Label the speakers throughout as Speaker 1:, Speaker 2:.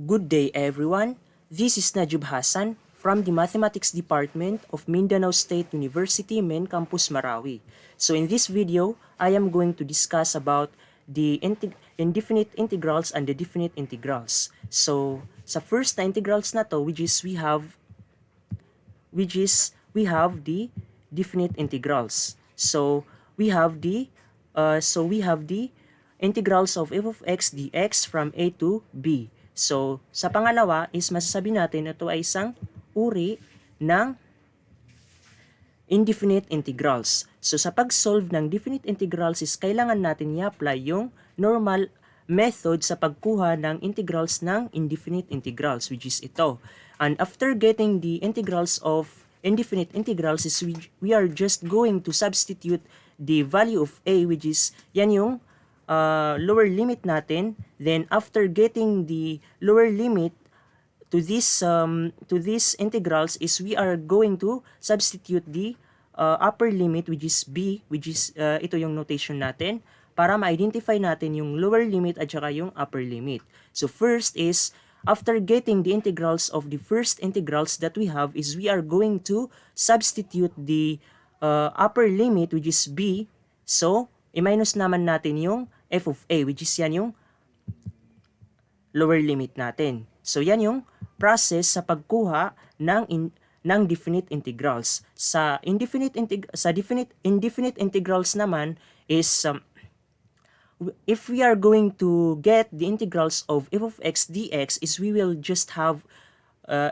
Speaker 1: Good day everyone. This is Najib Hassan from the Mathematics Department of Mindanao State University Main Campus Marawi. So in this video, I am going to discuss about the indefinite integrals and the definite integrals. So sa first na integrals na to, which is we have the definite integrals. So we have the integrals of f of x dx from a to b. So sa pangalawa is masasabi natin ito ay isang uri ng indefinite integrals. So sa pag-solve ng definite integrals is kailangan natin i-apply yung normal method sa pagkuha ng integrals ng indefinite integrals, which is ito. And after getting the integrals of indefinite integrals is we are just going to substitute the value of a, which is yan yung lower limit natin. Then after getting the lower limit to these integrals is we are going to substitute the upper limit, which is b, which is ito yung notation natin para ma-identify natin yung lower limit at saka yung upper limit. So first is after getting the integrals of the first integrals that we have is we are going to substitute the upper limit, which is b. So i-minus naman natin yung f of a, which is yan yung lower limit natin. So yan yung process sa pagkuha ng definite integrals. Sa indefinite integrals naman is if we are going to get the integrals of f of x dx is we will just have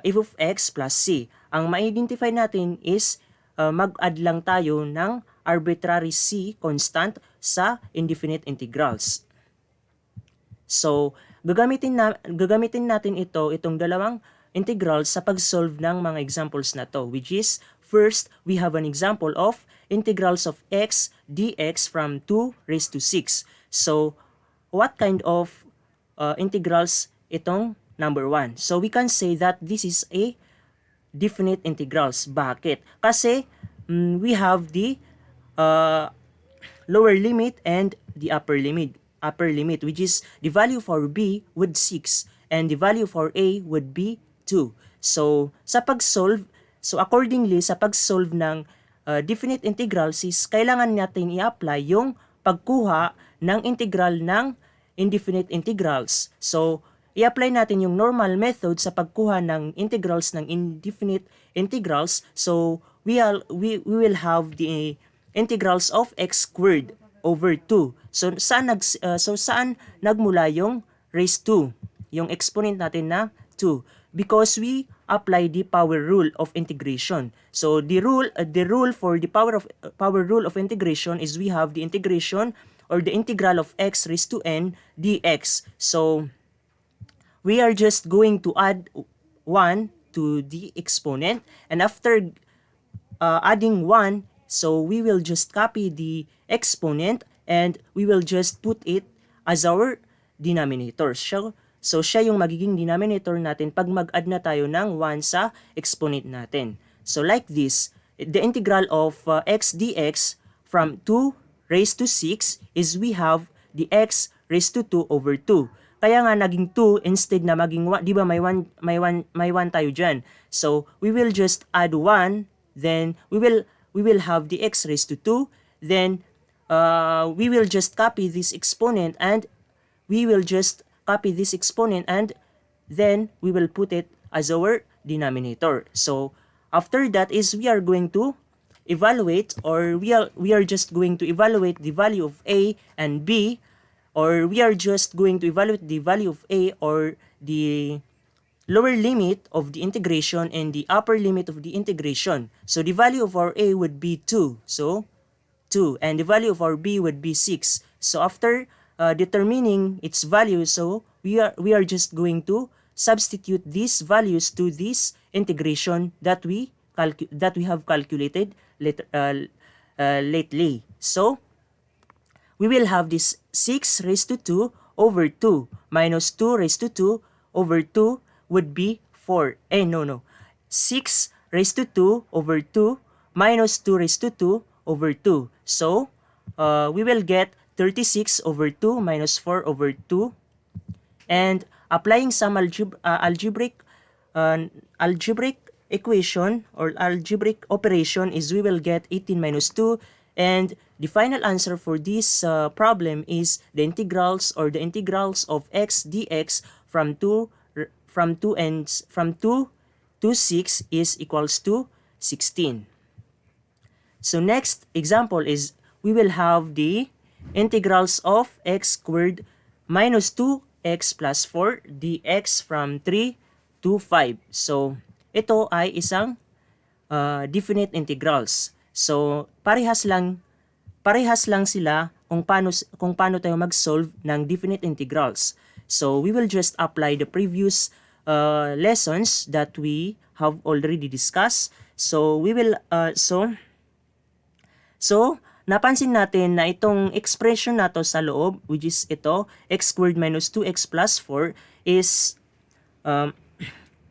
Speaker 1: f of x plus c. Ang ma-identify natin is mag-add lang tayo ng arbitrary c constant sa indefinite integrals. So, gagamitin natin itong dalawang integrals sa pag-solve ng mga examples na to, which is first, we have an example of integrals of x dx from 2 raised to 6. So, what kind of integrals itong number 1? So, we can say that this is a definite integrals. Bakit? Kasi we have the lower limit and the upper limit, which is the value for b would 6 and the value for a would be 2. So, sa pag-solve, accordingly, sa pag-solve ng definite integrals is kailangan natin i-apply yung pagkuha ng integral ng indefinite integrals. So, i-apply natin yung normal method sa pagkuha ng integrals ng indefinite integrals. So, we will have the integrals of x squared over 2. So saan nagmula yung raised to, yung exponent natin na 2? Because we apply the power rule of integration. So the rule for the power rule of integration is we have the integration or the integral of x raised to n dx. So we are just going to add 1 to the exponent, and after adding 1, so we will just copy the exponent and we will just put it as our denominator. So siya yung magiging denominator natin pag mag-add na tayo ng 1 sa exponent natin. So like this, the integral of x dx from 2 raised to 6 is we have the x raised to 2 over 2. Kaya nga naging 2 instead na maging 1, di ba may 1 tayo dyan. So we will just add 1, then we will have the x raised to 2, then we will just copy this exponent and then we will put it as our denominator. So after that is we are going to evaluate, or we are just going to evaluate the value of a and b, or we are just going to evaluate the value of a or the lower limit of the integration and the upper limit of the integration. So the value of our a would be 2. So 2, and the value of our b would be 6. So after determining its value, so we are just going to substitute these values to this integration that we have calculated lately. So we will have this 6 raised to 2 over 2 minus 2 raised to 2 over 2 would be 4. 6 raised to 2 over 2 minus 2 raised to 2 over 2. So, we will get 36 over 2 minus 4 over 2. And applying some algebraic equation or algebraic operation is we will get 18 minus 2, and the final answer for this problem is the integrals of x dx from 2 to 6 is equals to 16. So next example is we will have the integrals of x squared minus 2x plus 4 dx from 3 to 5. So ito ay isang definite integrals. So parehas lang sila kung paano tayo mag-solve ng definite integrals. So we will just apply the previous lessons that we have already discussed. So we will So, napansin natin na itong expression na to sa loob, which is ito, x squared minus 2x plus 4, is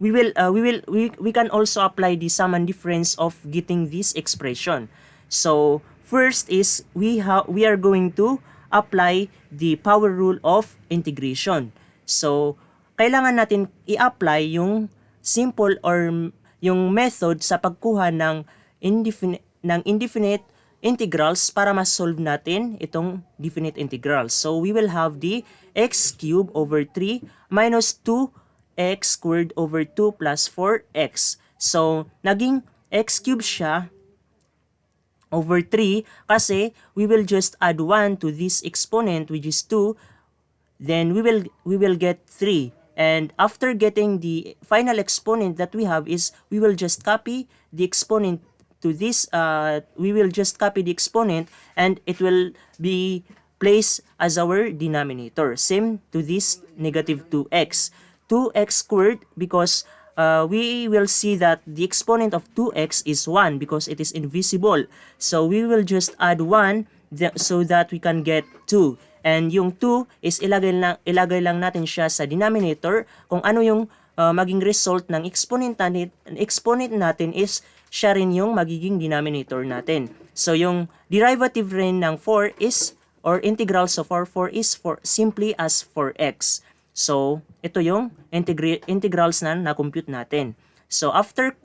Speaker 1: we can also apply the sum and difference of getting this expression. So, first is we are going to apply the power rule of integration. So, kailangan natin i-apply yung simple or yung method sa pagkuha ng indefinite integrals para ma-solve natin itong definite integrals. So, we will have the x cubed over 3 minus 2x squared over 2 plus 4x. So, naging x cubed siya over 3 kasi we will just add 1 to this exponent which is 2, then we will get 3. And after getting the final exponent that we have is we will just copy the exponent to this, we will just copy the exponent and it will be placed as our denominator. Same to this negative 2x. 2x squared because we will see that the exponent of 2x is 1 because it is invisible. So we will just add 1 so that we can get 2. And yung 2 is ilagay lang natin siya sa denominator. Kung ano yung maging result ng exponent natin is siya rin yung magiging denominator natin. So, yung derivative rin ng 4 is, or integrals of 4 is simply as 4x. So, ito yung integrals na na-compute natin. So, after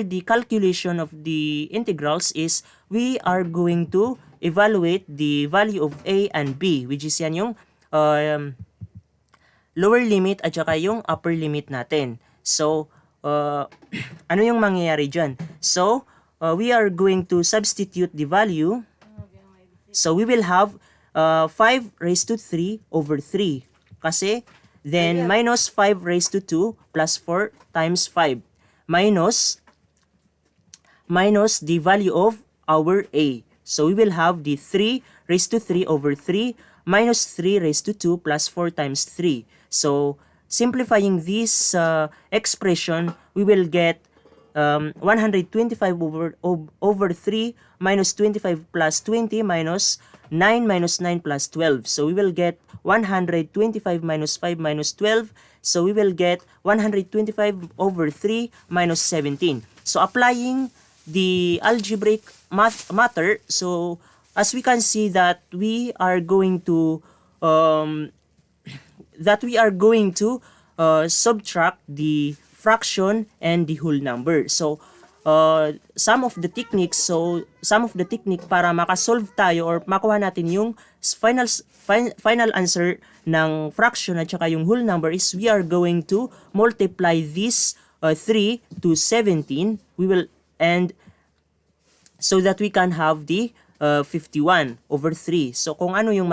Speaker 1: the calculation of the integrals is, we are going to evaluate the value of a and b, which is yan yung lower limit at saka yung upper limit natin. So, ano yung mangyayari dyan? So, we are going to substitute the value. So, we will have 5 raised to 3 over 3. Kasi, then, minus 5 raised to 2 plus 4 times 5. Minus the value of our a. So, we will have the 3 raised to 3 over 3 minus 3 raised to 2 plus 4 times 3. So, simplifying this expression, we will get 125 over 3 minus 25 plus 20 minus 9 minus 9 plus 12. So we will get 125 minus 5 minus 12. So we will get 125 over 3 minus 17. So applying the algebraic matter, so as we can see that we are going to subtract the fraction and the whole number. So, some of the technique para makasolve tayo or makuha natin yung final answer ng fraction at saka yung whole number is we are going to multiply this 3 to 17. We will, and so that we can have the 51 over 3. So, kung ano yung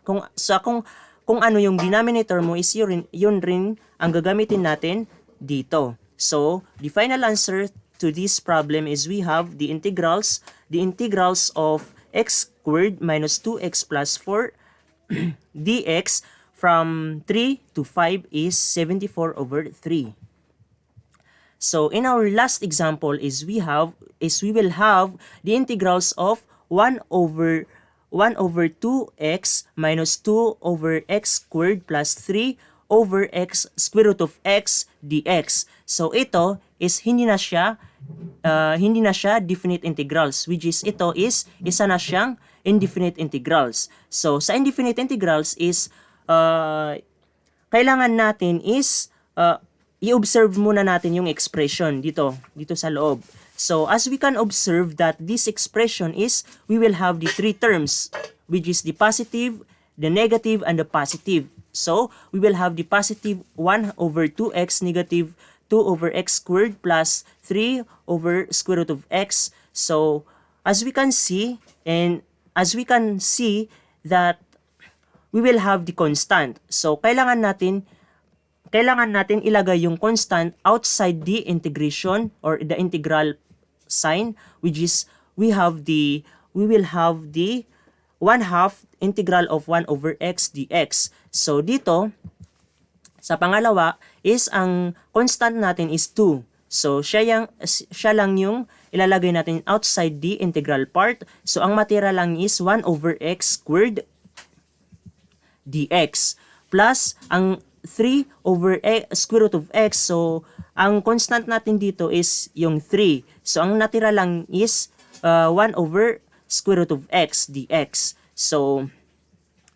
Speaker 1: kung ano yung denominator mo is yun rin ang gagamitin natin dito. So, the final answer to this problem is we have the integrals of x squared minus 2x plus 4 dx from 3 to 5 is 74 over 3. So, in our last example is we will have the integrals of 1 over 2x minus 2 over x squared plus 3 over x square root of x dx. So ito is hindi na siya definite integrals, which is ito is isa na siyang indefinite integrals. So sa indefinite integrals is kailangan natin is i-observe muna natin yung expression dito sa loob. So as we can observe that this expression is, we will have the three terms, which is the positive, the negative, and the positive. So we will have the positive 1 over 2x, negative 2 over x squared, plus 3 over square root of x. So as we can see, that we will have the constant. So kailangan natin ilagay yung constant outside the integration or the integral sign, which is we will have the 1/2 integral of 1 over x dx. So dito sa pangalawa is ang constant natin is 2. So siya lang yung ilalagay natin outside the integral part. So ang matira lang is 1 over x squared dx plus ang 3 over square root of x. So ang constant natin dito is yung 3. So ang natira lang is 1 over square root of x dx. So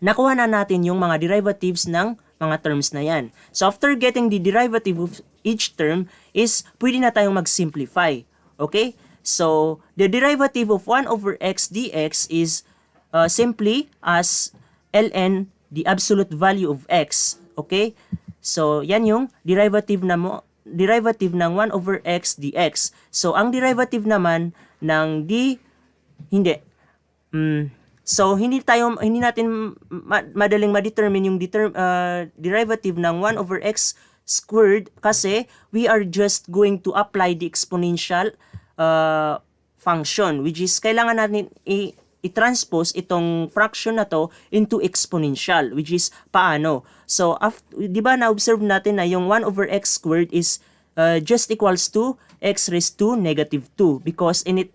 Speaker 1: nakuha na natin yung mga derivatives ng mga terms na yan. So after getting the derivative of each term is pwede na tayong mag-simplify. Okay? So the derivative of 1 over x dx is simply as ln the absolute value of x. Okay? So yan yung derivative ng 1 over x dx. So ang derivative naman ng so hindi natin madaling ma-determine yung derivative ng 1 over x squared kasi we are just going to apply the exponential function, which is kailangan natin i-transpose itong fraction na to into exponential, which is paano. So di ba na-observe natin na yung 1 over x squared is just equals to x raised to negative 2 because in it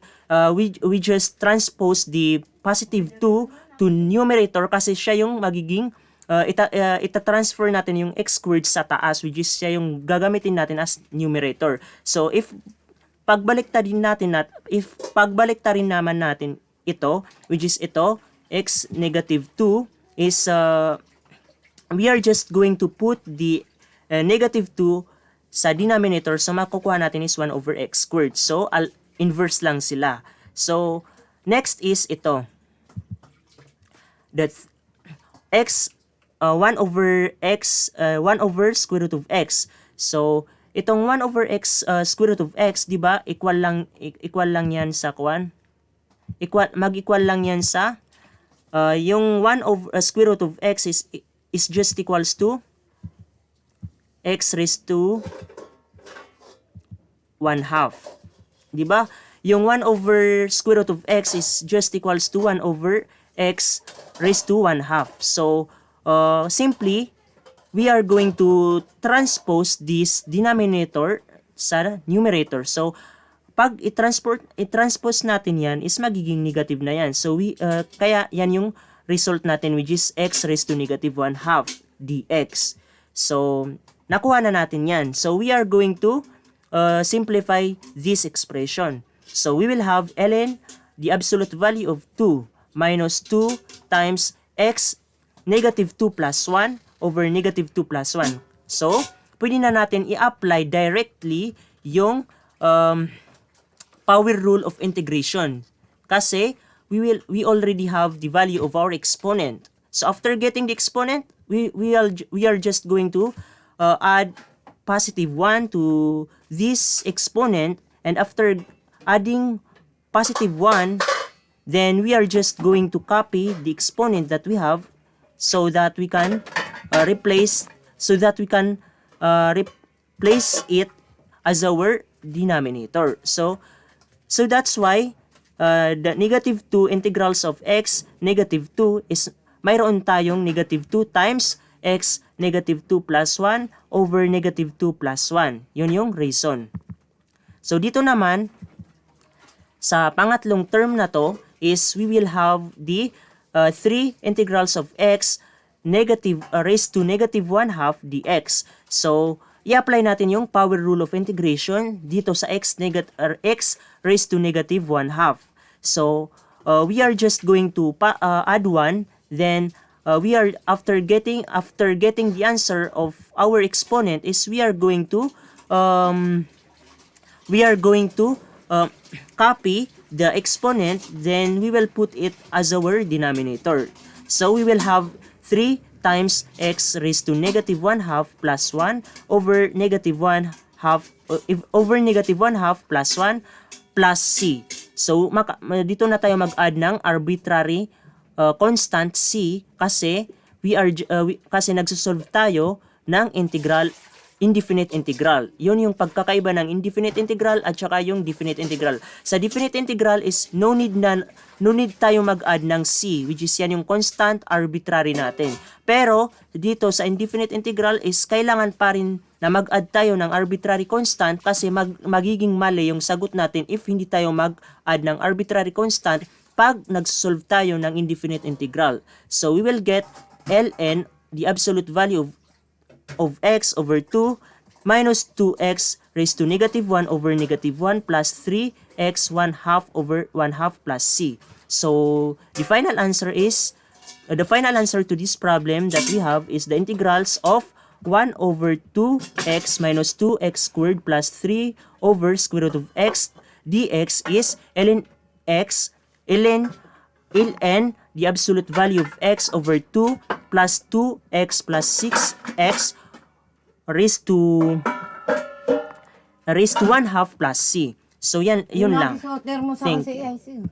Speaker 1: we just transpose the positive 2 to numerator kasi siya yung magiging ita-transfer natin yung x squared sa taas, which is siya yung gagamitin natin as numerator. So if pagbaliktarin naman natin ito, which is ito, x negative 2 is we are just going to put the negative 2 sa denominator. So makukuha natin is 1 over x squared. So inverse lang sila. So next is ito. That's x 1 over square root of x. So itong 1 over x square root of x, di ba? Equal lang yan sa mag-equal lang yan sa yung 1 over square root of x is just equals to x raised to 1/2. Di ba? Yung 1 over square root of x is just equals to 1 over x raised to 1/2. So simply we are going to transpose this denominator sa numerator. So pag i-transpose natin yan is magiging negative na yan. So kaya yan yung result natin, which is x raised to negative 1/2 dx. So nakuha na natin yan. So we are going to simplify this expression. So we will have ln the absolute value of 2 minus 2 times x negative 2 plus 1 over negative 2 plus 1. So pwede na natin i-apply directly yung power rule of integration kasi we already have the value of our exponent. So after getting the exponent, we are just going to add positive 1 to this exponent, and after adding positive 1, then we are just going to copy the exponent that we have so that we can replace it as our denominator. So that's why the negative 2 integrals of x negative 2 is mayroon tayong negative 2 times x negative 2 plus 1 over negative 2 plus 1. Yun yung reason. So dito naman, sa pangatlong term na to is we will have the 3 integrals of x raised to negative 1/2 dx. So i-apply natin yung power rule of integration dito sa x raised to negative 1/2. So we are just going to add 1, then we are after getting the answer of our exponent is we are going to um, copy the exponent, then we will put it as our denominator. So we will have 3 times x raised to negative 1 half plus 1 over negative 1 half over negative 1 half plus 1 plus c. So dito na tayo mag-add ng arbitrary constant c kasi kasi nagsosolve tayo ng indefinite integral. Yun yung pagkakaiba ng indefinite integral at saka yung definite integral. Sa definite integral is no need tayo mag-add ng c, which is yan yung constant arbitrary natin. Pero dito sa indefinite integral is kailangan pa rin na mag-add tayo ng arbitrary constant kasi magiging mali yung sagot natin if hindi tayo mag-add ng arbitrary constant pag nag-solve tayo ng indefinite integral. So we will get ln, the absolute value of x over 2 minus 2x raised to negative 1 over negative 1 plus 3x 1 half over 1 half plus c. So the final answer to this problem that we have is the integrals of 1 over 2x minus 2x squared plus 3 over square root of x dx is ln the absolute value of x over 2 plus 2x plus 6x raised to 1 half plus c. So yun lang.
Speaker 2: Thermo sa
Speaker 1: Thank
Speaker 2: CIC.